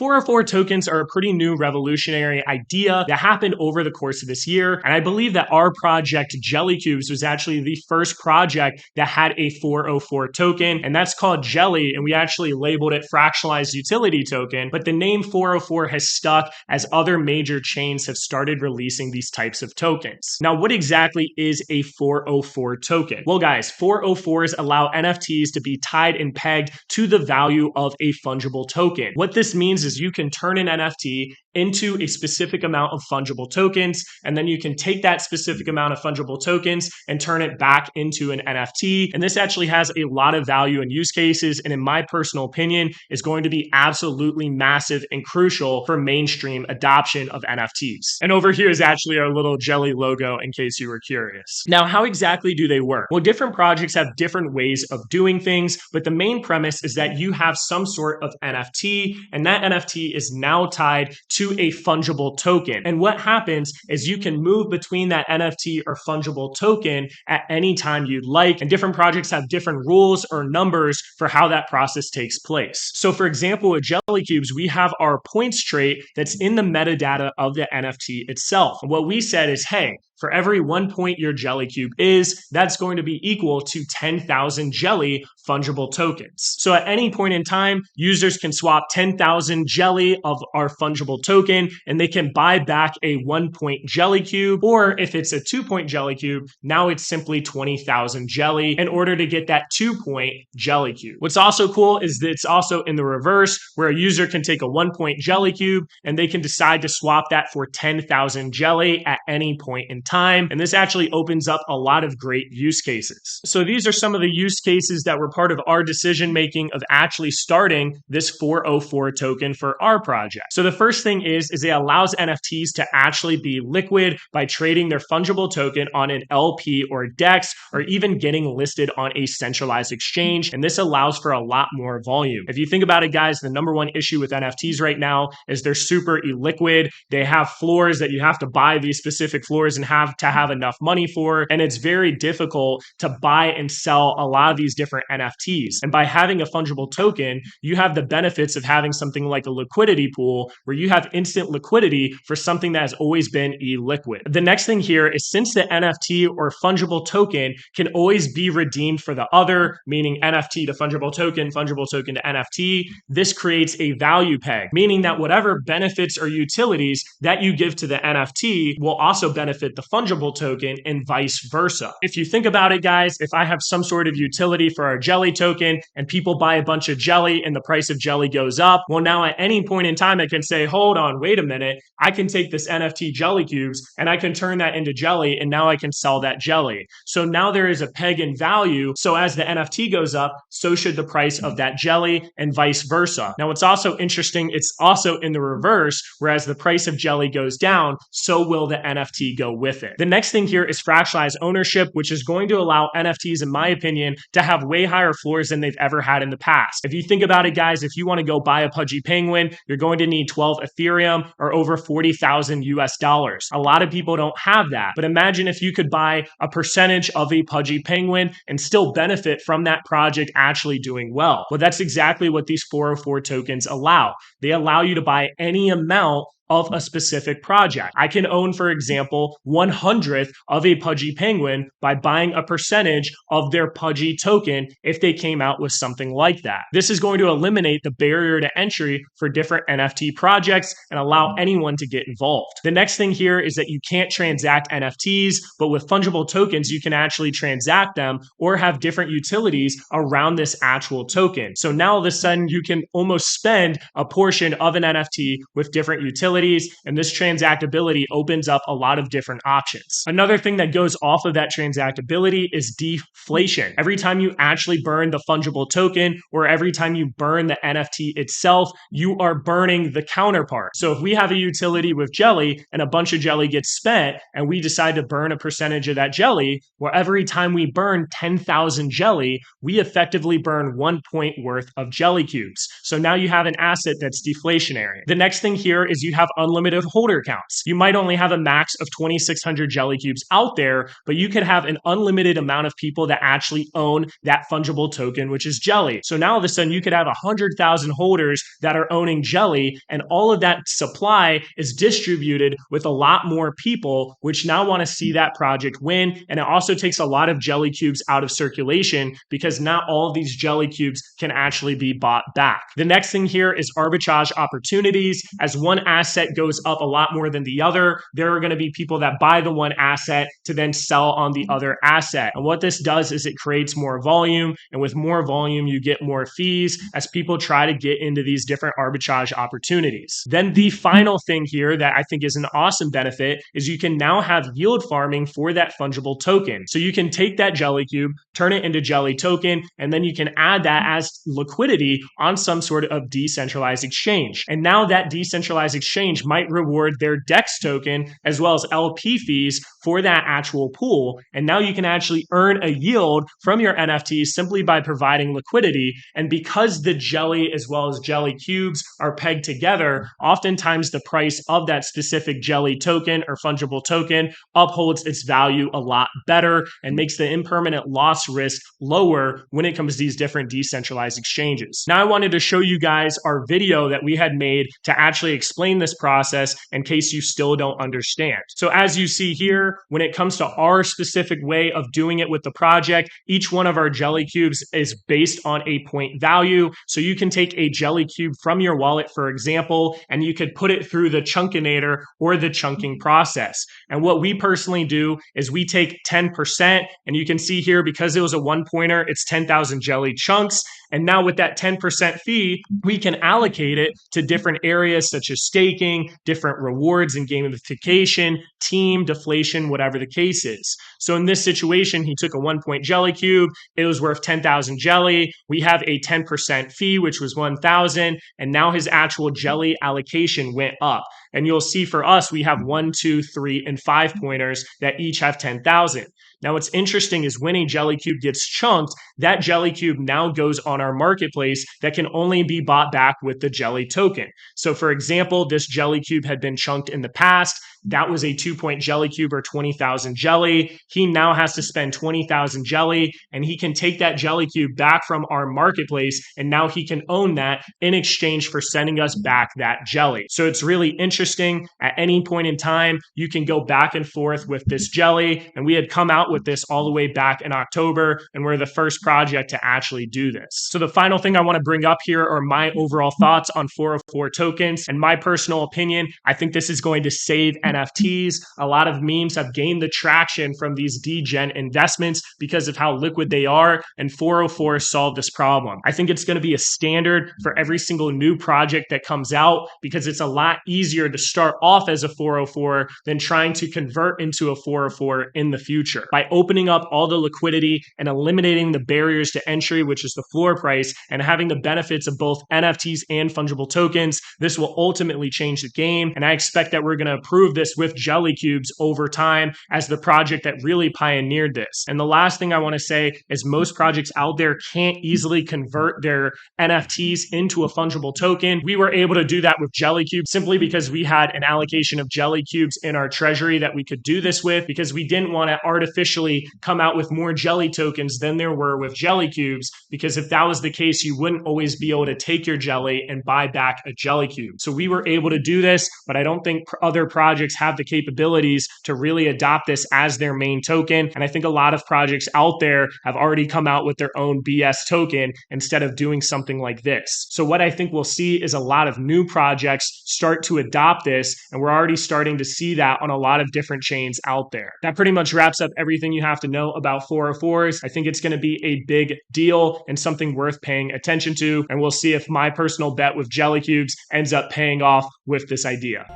404 tokens are a pretty new revolutionary idea that happened over the course of this year. And I believe that our project, Jelly Cubes, was actually the first project that had a 404 token, and that's called Jelly. And we actually labeled it Fractionalized Utility Token. But the name 404 has stuck as other major chains have started releasing these types of tokens. Now, what exactly is a 404 token? Well, guys, 404s allow NFTs to be tied and pegged to the value of a fungible token. What this means is you can turn an NFT into a specific amount of fungible tokens, and then you can take that specific amount of fungible tokens and turn it back into an NFT. And this actually has a lot of value and use cases, and in my personal opinion, is going to be absolutely massive and crucial for mainstream adoption of NFTs. And over here is actually our little Jelly logo in case you were curious. Now, how exactly do they work? Well, different projects have different ways of doing things, but the main premise is that you have some sort of NFT, and that NFT is now tied to a fungible token. And what happens is you can move between that NFT or fungible token at any time you'd like, and different projects have different rules or numbers for how that process takes place. So for example, with Jelly Cubes, we have our points trait that's in the metadata of the NFT itself. And what we said is, hey, for every 1 point your Jelly Cube is, that's going to be equal to 10,000 Jelly fungible tokens. So at any point in time, users can swap 10,000 Jelly of our fungible token, and they can buy back a 1 point Jelly Cube, or if it's a 2 point Jelly Cube, now it's simply 20,000 Jelly in order to get that 2 point Jelly Cube. What's also cool is that it's also in the reverse, where a user can take a 1 point Jelly Cube and they can decide to swap that for 10,000 Jelly at any point in time. And this actually opens up a lot of great use cases. So these are some of the use cases that were part of our decision making of actually starting this 404 token for our project. So the first thing is it allows NFTs to actually be liquid by trading their fungible token on an LP or DEX, or even getting listed on a centralized exchange. And this allows for a lot more volume. If you think about it, guys, the number one issue with NFTs right now is they're super illiquid. They have floors that you have to buy these specific floors and have to have enough money for. And it's very difficult to buy and sell a lot of these different NFTs. And by having a fungible token, you have the benefits of having something like a liquidity pool where you have instant liquidity for something that has always been illiquid. The next thing here is since the NFT or fungible token can always be redeemed for the other, meaning NFT to fungible token to NFT, this creates a value peg, meaning that whatever benefits or utilities that you give to the NFT will also benefit the fungible token and vice versa. If you think about it, guys, if I have some sort of utility for our Jelly token and people buy a bunch of Jelly and the price of Jelly goes up, well, now at any point in time, I can say, hold on, wait a minute. I can take this NFT Jelly Cubes and I can turn that into Jelly, and now I can sell that Jelly. So now there is a peg in value. So as the NFT goes up, so should the price of that Jelly and vice versa. Now, what's also interesting, it's also in the reverse, whereas the price of Jelly goes down, so will the NFT go with it. The next thing here is fractionalized ownership, which is going to allow NFTs, in my opinion, to have way higher floors than they've ever had in the past. If you think about it, guys, if you want to go buy a Pudgy Penguin, you're going to need 12 Ethereum or over 40,000 US dollars. A lot of people don't have that, but imagine if you could buy a percentage of a Pudgy Penguin and still benefit from that project actually doing well. Well, that's exactly what these 404 tokens allow. They allow you to buy any amount of a specific project. I can own, for example, 1/100th of a Pudgy Penguin by buying a percentage of their Pudgy token if they came out with something like that. This is going to eliminate the barrier to entry for different NFT projects and allow anyone to get involved. The next thing here is that you can't transact NFTs, but with fungible tokens, you can actually transact them or have different utilities around this actual token. So now all of a sudden you can almost spend a portion of an NFT with different utilities, and this transactability opens up a lot of different options. Another thing that goes off of that transactability is deflation. Every time you actually burn the fungible token, or every time you burn the NFT itself, you are burning the counterpart. So if we have a utility with Jelly and a bunch of Jelly gets spent and we decide to burn a percentage of that Jelly, well, every time we burn 10,000 Jelly, we effectively burn 1 point worth of Jelly Cubes. So now you have an asset that's deflationary. The next thing here is you have unlimited holder counts. You might only have a max of 2,600 jelly cubes out there, but you could have an unlimited amount of people that actually own that fungible token, which is jelly. So now all of a sudden you could have 100,000 holders that are owning jelly, and all of that supply is distributed with a lot more people, which now want to see that project win. And it also takes a lot of jelly cubes out of circulation because not all of these jelly cubes can actually be bought back. The next thing here is arbitrage opportunities. As one asset goes up a lot more than the other, there are going to be people that buy the one asset to then sell on the other asset. And what this does is it creates more volume. And with more volume, you get more fees as people try to get into these different arbitrage opportunities. Then the final thing here that I think is an awesome benefit is you can now have yield farming for that fungible token. So you can take that jelly cube, turn it into jelly token, and then you can add that as liquidity on some sort of decentralized exchange. And now that decentralized exchange might reward their DEX token as well as LP fees for that actual pool. And now you can actually earn a yield from your NFTs simply by providing liquidity. And because the jelly as well as jelly cubes are pegged together, oftentimes the price of that specific jelly token or fungible token upholds its value a lot better and makes the impermanent loss risk lower when it comes to these different decentralized exchanges. Now I wanted to show you guys our video that we had made to actually explain this process in case you still don't understand. So as you see here, when it comes to our specific way of doing it with the project, each one of our jelly cubes is based on a point value. So you can take a jelly cube from your wallet, for example, and you could put it through the chunkinator or the chunking process. And what we personally do is we take 10%, and you can see here, because it was a one pointer, it's 10,000 jelly chunks. And now with that 10% fee, we can allocate it to different areas such as staking, different rewards and gamification, team, deflation, whatever the case is. So in this situation, he took a 1 point jelly cube. It was worth 10,000 jelly. We have a 10% fee, which was 1,000. And now his actual jelly allocation went up. And you'll see for us, we have 1, 2, 3, and 5 pointers that each have 10,000. Now, what's interesting is when a jelly cube gets chunked, that jelly cube now goes on our marketplace that can only be bought back with the jelly token. So for example, this jelly cube had been chunked in the past. That was a 2 point jelly cube or 20,000 jelly. He now has to spend 20,000 jelly, and he can take that jelly cube back from our marketplace, and now he can own that in exchange for sending us back that jelly. So it's really interesting. At any point in time, you can go back and forth with this jelly, and we had come out with this all the way back in October, and we're the first project to actually do this. So the final thing I want to bring up here are my overall thoughts on 404 tokens. And my personal opinion, I think this is going to save NFTs. A lot of memes have gained the traction from these degen investments because of how liquid they are, and 404 solved this problem. I think it's going to be a standard for every single new project that comes out because it's a lot easier to start off as a 404 than trying to convert into a 404 in the future. By opening up all the liquidity and eliminating the barriers to entry, which is the floor price, and having the benefits of both NFTs and fungible tokens, this will ultimately change the game. And I expect that we're going to improve this with jelly cubes over time as the project that really pioneered this. And the last thing I want to say is most projects out there can't easily convert their NFTs into a fungible token. We were able to do that with jelly cubes simply because we had an allocation of jelly cubes in our treasury that we could do this with, because we didn't want to artificially come out with more jelly tokens than there were with jelly cubes, because if that was the case, you wouldn't always be able to take your jelly and buy back a jelly cube. So we were able to do this, but I don't think other projects have the capabilities to really adopt this as their main token. And I think a lot of projects out there have already come out with their own BS token instead of doing something like this. So what I think we'll see is a lot of new projects start to adopt this, and we're already starting to see that on a lot of different chains out there. That pretty much wraps up everything you have to know about 404s. I think it's going to be a big deal and something worth paying attention to, and we'll see if my personal bet with jelly cubes ends up paying off with this idea.